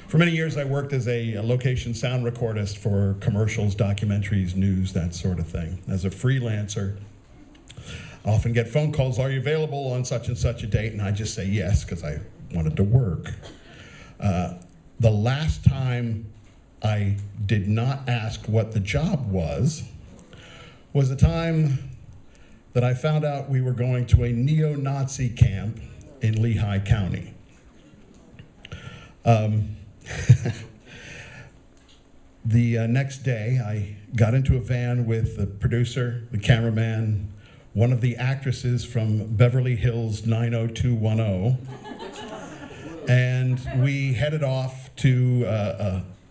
For many years, I worked as a location sound recordist for commercials, documentaries, news, that sort of thing. As a freelancer, I often get phone calls, are you available on such and such a date? And I just say yes, because I wanted to work. The last time I did not ask what the job was the time that I found out we were going to a neo-Nazi camp in Lehigh County. The next day, I got into a van with the producer, the cameraman, one of the actresses from Beverly Hills 90210, and we headed off to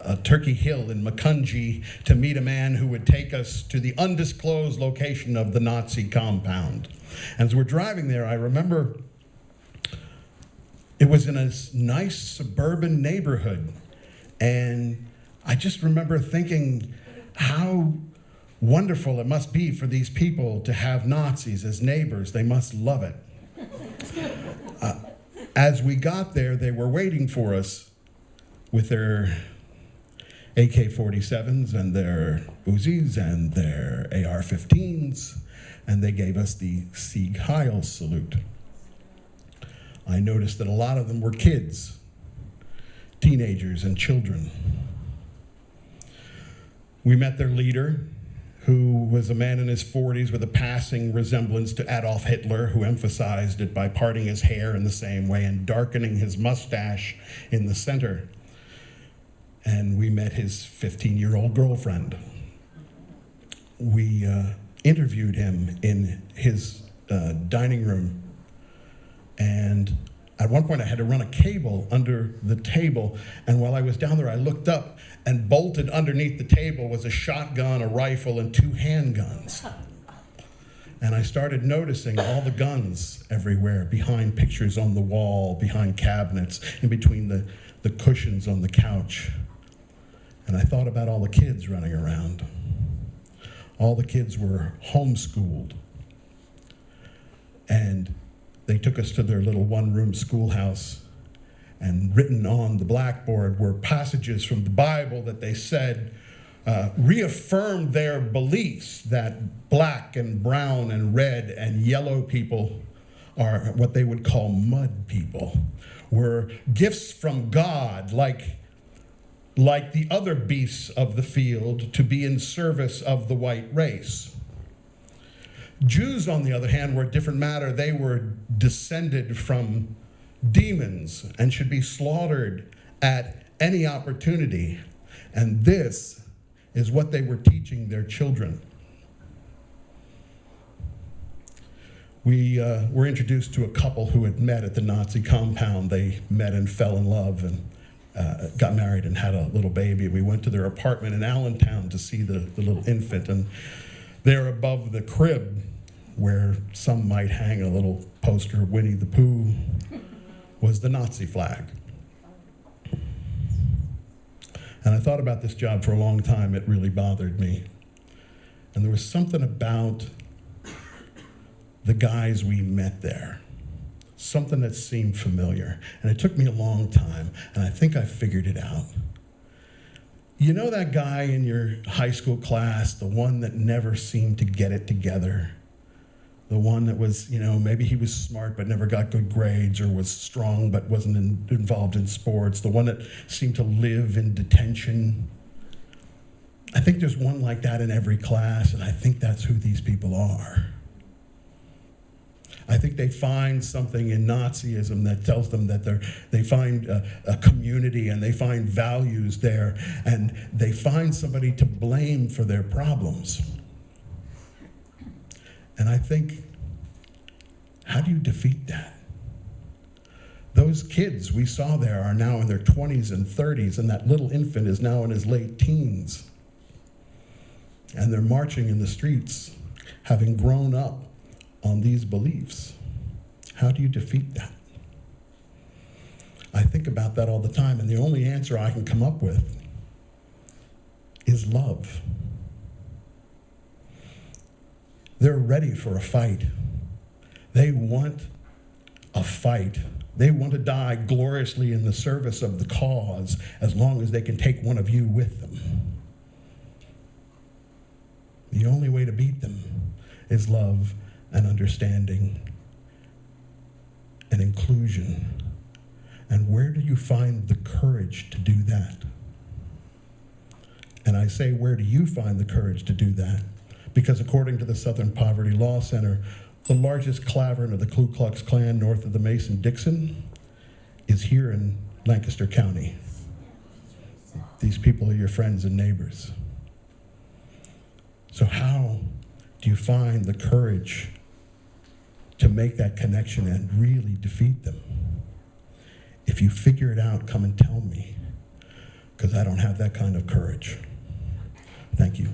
a Turkey Hill in Makunji to meet a man who would take us to the undisclosed location of the Nazi compound. As we're driving there, I remember it was in a nice suburban neighborhood, and I just remember thinking how wonderful it must be for these people to have Nazis as neighbors. They must love it. As we got there, they were waiting for us with their AK-47s and their Uzis and their AR-15s, and they gave us the Sieg Heil salute. I noticed that a lot of them were kids, teenagers and children. We met their leader, who was a man in his 40s with a passing resemblance to Adolf Hitler, who emphasized it by parting his hair in the same way and darkening his mustache in the center. And we met his 15-year-old girlfriend. We interviewed him in his dining room, and at one point I had to run a cable under the table, and while I was down there I looked up, and bolted underneath the table was a shotgun, a rifle, and 2 handguns. And I started noticing all the guns everywhere, behind pictures on the wall, behind cabinets, in between the cushions on the couch. And I thought about all the kids running around. All the kids were homeschooled. And they took us to their little one-room schoolhouse, and written on the blackboard were passages from the Bible that they said reaffirmed their beliefs that black and brown and red and yellow people are what they would call mud people, were gifts from God, like the other beasts of the field, to be in service of the white race. Jews, on the other hand, were a different matter. They were descended from demons and should be slaughtered at any opportunity. And this is what they were teaching their children. We were introduced to a couple who had met at the Nazi compound. They met and fell in love and got married and had a little baby. We went to their apartment in Allentown to see the little infant, and there above the crib, where some might hang a little poster of Winnie the Pooh, was the Nazi flag. And I thought about this job for a long time. It really bothered me. And there was something about the guys we met there, something that seemed familiar. And it took me a long time, and I think I figured it out. You know that guy in your high school class, the one that never seemed to get it together? The one that was, maybe he was smart but never got good grades, or was strong but wasn't involved in sports. The one that seemed to live in detention. I think there's one like that in every class, and I think that's who these people are. I think they find something in Nazism that tells them that they find a community, and they find values there, and they find somebody to blame for their problems. And I think, how do you defeat that? Those kids we saw there are now in their 20s and 30s, and that little infant is now in his late teens. And they're marching in the streets, having grown up on these beliefs. How do you defeat that? I think about that all the time, and the only answer I can come up with is love. They're ready for a fight. They want a fight They want to die gloriously in the service of the cause as long as they can take one of you with them. The only way to beat them is love and understanding and inclusion. And where do you find the courage to do that? And I say, where do you find the courage to do that? Because according to the Southern Poverty Law Center, the largest clavern of the Ku Klux Klan north of the Mason-Dixon is here in Lancaster County. These people are your friends and neighbors. So how do you find the courage to make that connection and really defeat them? If you figure it out, come and tell me, because I don't have that kind of courage. Thank you.